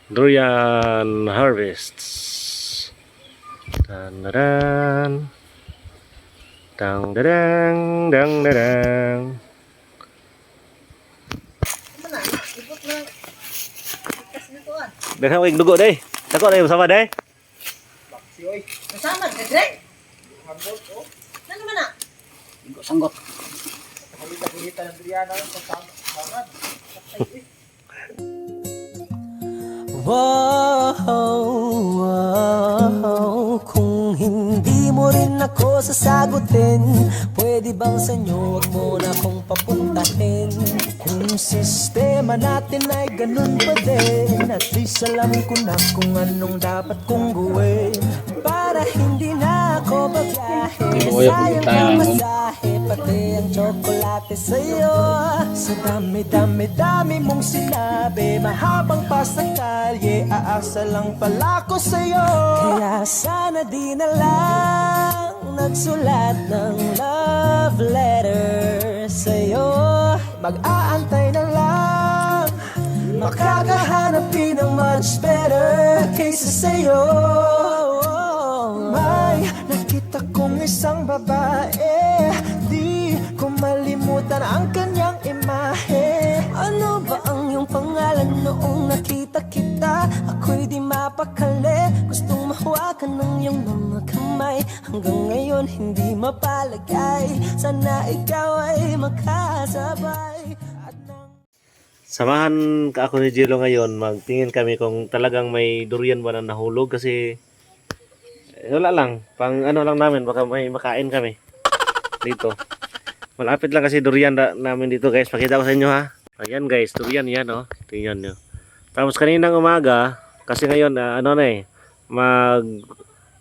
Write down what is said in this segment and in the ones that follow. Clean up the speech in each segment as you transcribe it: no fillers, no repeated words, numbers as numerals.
Durian harvests. Dan dang dadang dang dadang. Mana? Ibut na. Ikas nito ah. Dengan wing dugo deh. Takut deh bersama deh. Siyoy, Kasama ka, Greg? hambot, oh. Ano man na? Igo sanggot. Halita-halita ng Brianna sa sangad. Wow, kung hindi mo rin ako sasagutin, pwede bang sa inyo wag mo na akong papuntahin? Kung sistema natin ay ganun pa din, at least alam ko na kung anong dapat kong gawin para hindi na ako babiyahe. Sayang ang masahe, pati ang tsokolate sa'yo. Sa dami-dami mong sinabi, mahabang pa sa kalye, aasa lang pala ko sa'yo. Kaya sana di na lang nagsulat ng love letter sa'yo. Mag-aantay na lang, makakahanap din ng much better kaysa sa'yo. May nakita kong isang babae, di ko malimutan ang kanyang imahe. Ano ba ang iyong pangalan noong nakita kita? Ako'y di mapakali, gustong mahawakan ng iyong mga kamay. Hanggang ngayon hindi mapalagay, sana ikaw ay makasabay. Samahan ka ako ni Jello ngayon. Magtingin kami kung talagang may durian ba na nahulog kasi wala lang. Pang ano lang namin, baka may makain kami dito. Malapit lang kasi durian namin dito guys. Pakita ko sa inyo ha. Ayan guys, durian yan oh. Tingnan nyo. Tapos kaninang umaga, kasi ngayon ano na eh, mag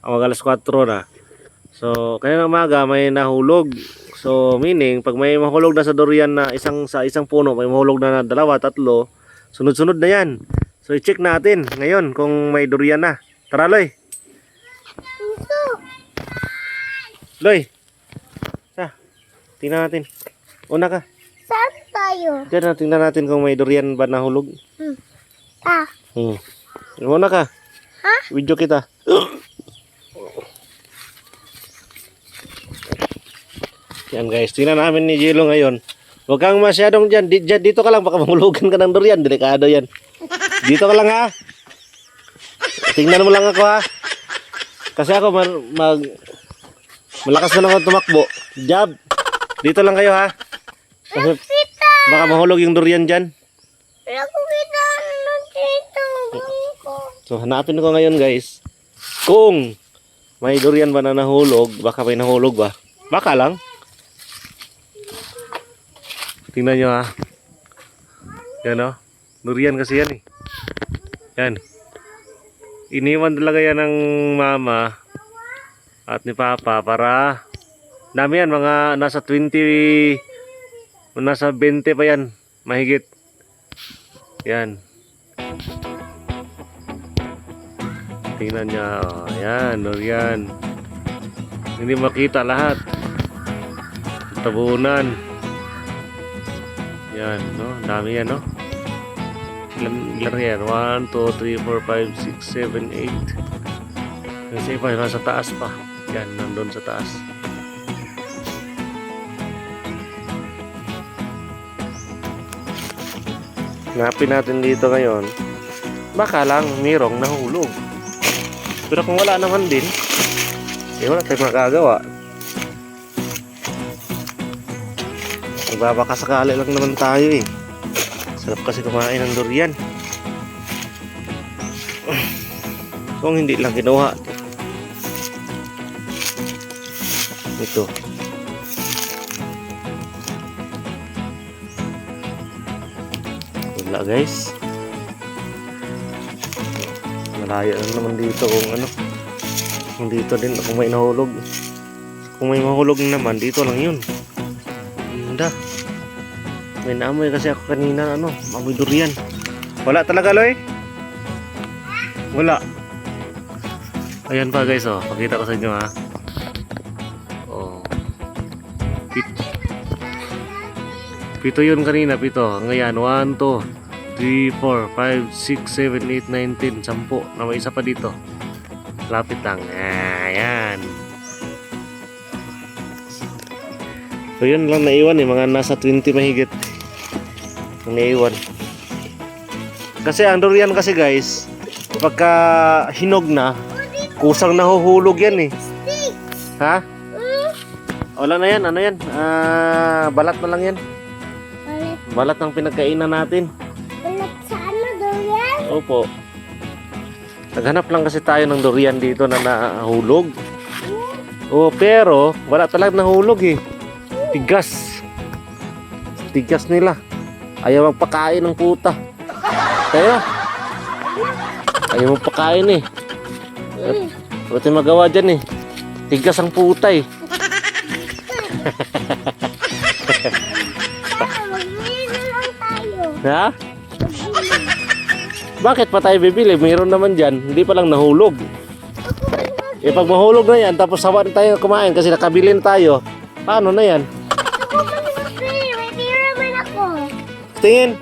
alas 4 na. So kaninang umaga may nahulog. So meaning pag may mahulog na sa durian na sa isang puno, may mahulog na dalawa, tatlo, sunod-sunod na yan. So i-check natin ngayon kung may durian na. Tara Loy. Loy. Tingnan natin. Una ka. Saan tayo? Diyan, tingnan natin kung may durian ba nahulog. Una ka. Ha? Video kita. Yan guys, tingnan namin ni Jello ngayon. Huwag kang masyadong dyan. Dito ka lang, baka mahulugan ka ng durian. Delikado yan. Dito ka lang ha. Tingnan mo lang ako ha. Kasi ako malakas na lang ako tumakbo. Jab. Dito lang kayo ha. Kasi baka mahulog yung durian dyan. Nakukita ano dito. So hanapin ko ngayon guys. Kung may durian ba na nahulog. Baka may nahulog ba. Baka lang. Tingnan nyo ha. Yan o. Durian kasi yan eh. Yan. Iniwan talaga yan ng mama at ni papa para dami yan, mga nasa 20, nasa 20 pa yan, mahigit. Yan. Tingnan niya, oh, yan, durian. Hindi makita lahat. Tabunan. Yan, no, dami yan, no. Ilan yan? 1, 2, 3, 4, 5, 6, 7, 8. Kasi pa, nasa taas pa. Yan, nandun sa taas. Hanapin natin dito ngayon. Baka lang mayroong nahulog. Pero kung wala naman din, eh wala tayong magagawa. Nagbabaka sakali lang naman tayo eh. Sarap kasi kumain ng durian. Kung hindi lang kinuha. Ito. Wala guys. Malayo lang naman dito kung ano. Kung dito din kung may nahulog. Kung may mahulog naman, dito lang yun. Ganda. May naamoy kasi ako kanina ano, amoy durian. Wala talaga Loy? Wala. Ayan pa guys oh, pakita ko sa inyo ha. Oh. Pito yun kanina, pito. Ngayon, 1, 2, 3, 4, 5, 6, 7, 8, 9, 10, 10 na may isa pa dito. Lapit lang. Ayan. So yun lang naiwan mga nasa 20 mahigit ang naiwan. Kasi ang durian kasi guys, pagka hinog na, kusang nahuhulog yan Ha? Wala na yan, ano yan? Balat na lang yan. Balat ng pinagkainan natin. Balat sa ano, durian? Opo. Naghanap lang kasi tayo ng durian dito na nahulog. Pero wala talaga nahulog Tigas. Tigas nila. Ayaw magpakain ng puta. Kaya ayaw magpakain Wala tayong magawa dyan Tigas ang puta Magbili na lang tayo. Ha? Bakit pa tayo bibili? Mayroon naman dyan. Hindi pa lang nahulog. Pag mahulog na yan, tapos sawa na tayo kumain kasi nakabili na tayo. Paano na yan? Ako man magbili. May tira man ako. Tingin.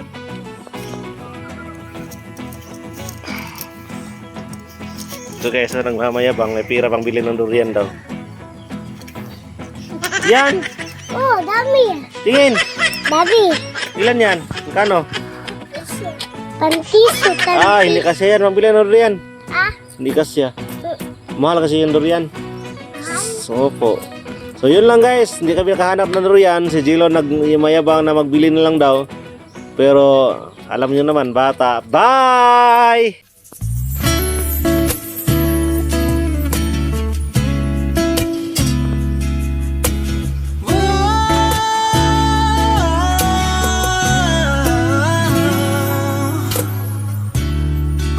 So guys, nang mamayabang, may pira pang bili ng durian daw. Yan! Oh, dami. Tingin! Dami. Ilan yan? Kano? Pantiso, Hindi kasi yan. Mabili ng durian. Hindi kasi mahal kasi yung durian. Opo. So yun lang guys. Hindi kami nakahanap ng durian. Si Jilo nagmayabang na magbili na lang daw. Pero alam nyo naman, bata. Bye!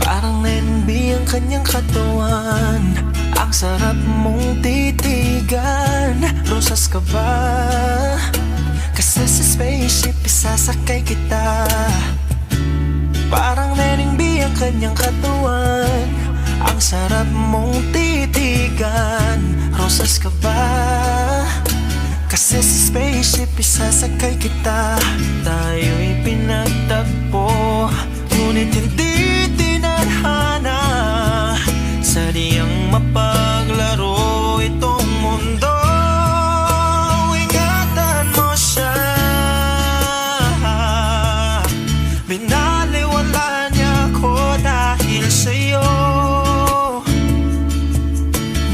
Parang NB ang kanyang katawan. Ang sarap mong titigan. Rosas ka ba? Kasi sa spaceship isasakay kita. Parang NB ang kanyang katawan. Ang sarap mong titigan. Rosas ka ba? Kasi sa spaceship isasakay kita. Tayo'y pinagtagpo, ngunit hindi tinadhana. Sadyang mapaglaro itong mundo. Ingatan mo siya. Binaliwala niya ako dahil sa'yo.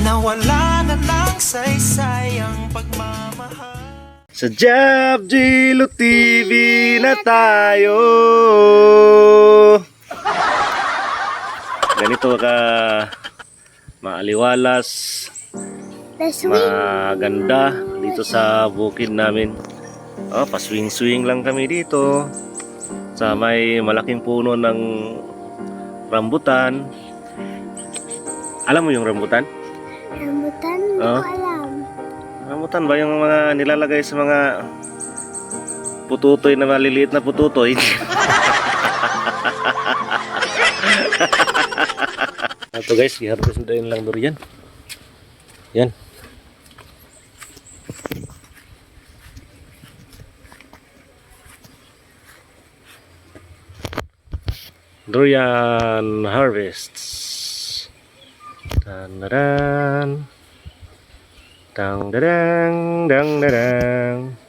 Nawala na ng saysay ang pagmamahal. Sa Jab Jilo TV na tayo. Ganito ka maaliwalas, maganda dito sa bukid namin. Paswing-swing lang kami dito sa may malaking puno ng rambutan. Alam mo yung rambutan? Rambutan, hindi ko alam. Rambutan ba yung mga nilalagay sa mga pututoy na maliliit na pututoy? Ito guys, i-harvest na lang durian. Yan. Durian harvests. Tan-daran. Dang-dadang, dang-dadang.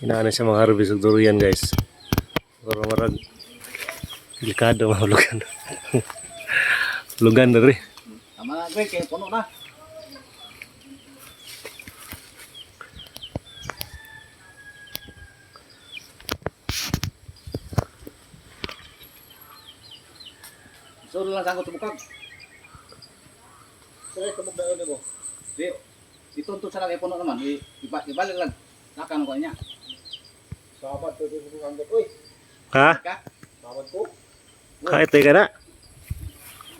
Inaano siya mga harvest ng durian guys. Pero marag delikado mahulugan. Hulugan na rin. Tama na, Greg, kaya puno na. So, lang sangko tumukag. Sir, tumuk daw mo. Itunto sa lagi puno naman. Ibalik lang. Nakano ko niya. Sabat to ang uy. Ha? Ka? Bawat ko. Kahit tayo ka na.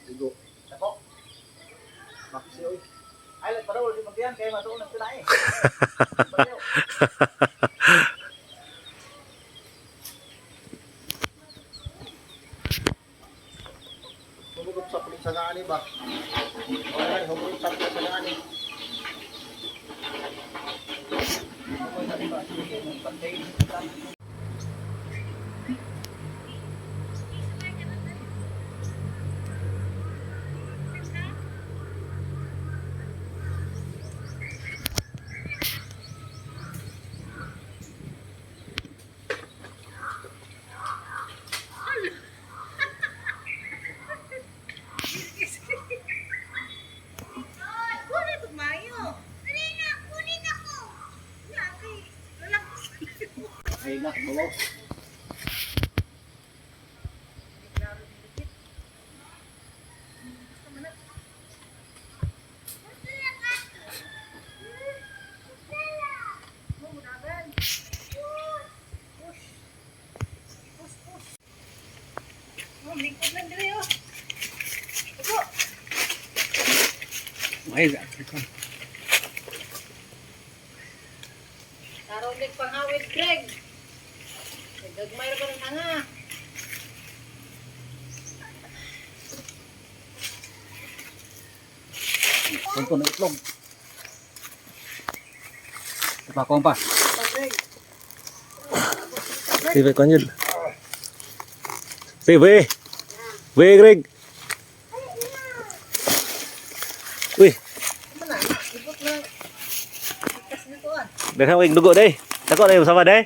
Digo. Ako. Maksi oy. Ay, para ulit magdiyan kay matuon ang tinae. Humugot sa pulit sa gaani ba? Ay, humugot sa pulit sa gaani. Humugot sa diba? Sige, magpantay. Kunin ko mayo. Kunin ako. Yaki. Ay, nak, bawa. Lingkod lang dili oh. Ito. Ay, Karolig panghawid, Greg. Gagmay ra ko ng tanga. punto na itlog. Ipakong pa. Sige, konjud. Sige, Weh, Greg. Wih, Mana? Ibot na. Ikas nito ah. dah wing dugo deh. Takut deh bersama deh.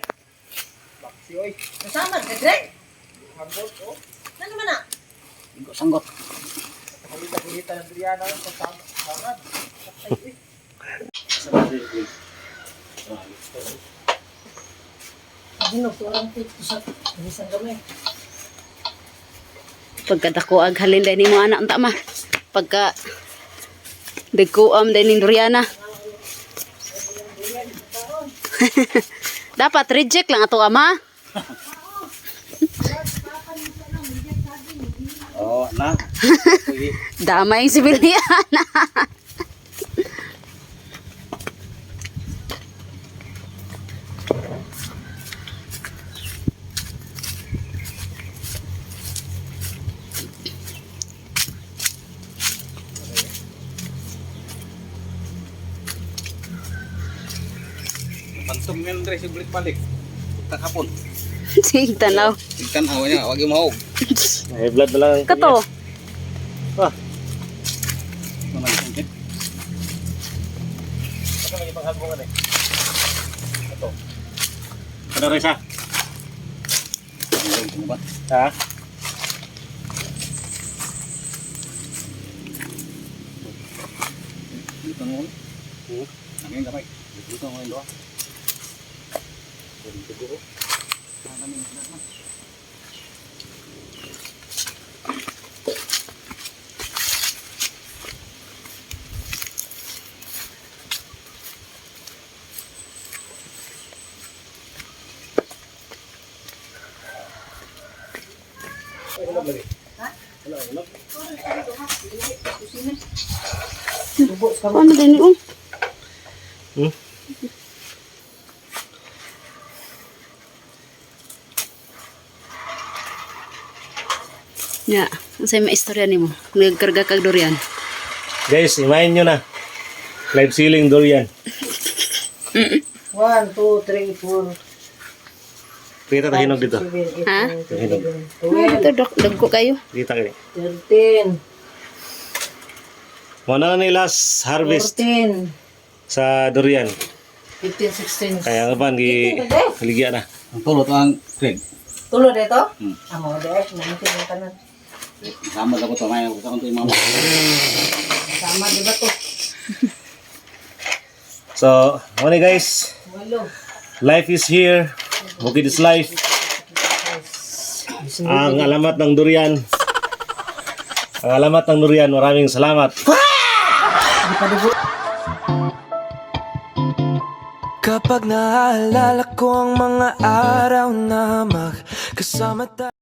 Baksi oy. Nasama ka, Greg? Hambot oh. Ano man na? Igo sanggot. Halita-halita ng Adriana sa sangad. Dinugturang tito sa isang gamay. Pagkadako ag halin din mo anak unta ma. Pagka dagkuam din ni Doriana. Dapat reject lang ato ama. Oh, na. Damay si Biliana. Pantum yan dre si balik balik. Takapon. Sige tanaw. Ikan awanya wag mo. Eh, blood na lang. Kato. Wah, Mana singkit. apa lagi panghalbungan eh? Ito. Ano rin siya? Ha? Dito mo. Angin gamay. Dito mo ndo. Dito go. Sana min na. Ano din yung? Hmm? Ya, saya may istorya nimo. Nagkarga kag durian. Guys, imahin nyo na. Live ceiling durian. 1, 2, 3, 4, Kita tahinog dito. 7, 8, Ha? 9, 10, Tahinog. 11, Ito dagko kayo. Kita kini. 13, Mana na ni last harvest 14, sa durian. 15, 16. Kaya nga ba, di haligya na. Ang tulot ang Craig. Tulo dito? Hmm. Amo dahil nanti yung tanan. Sama daw to may sa kanto imam. Sama di ba to? So, ano guys, Walo. life is here. Bukid is life. Ang alamat ng durian. Ang alamat ng durian, maraming salamat. Kapag naalala ko ang mga araw na magkasama tayo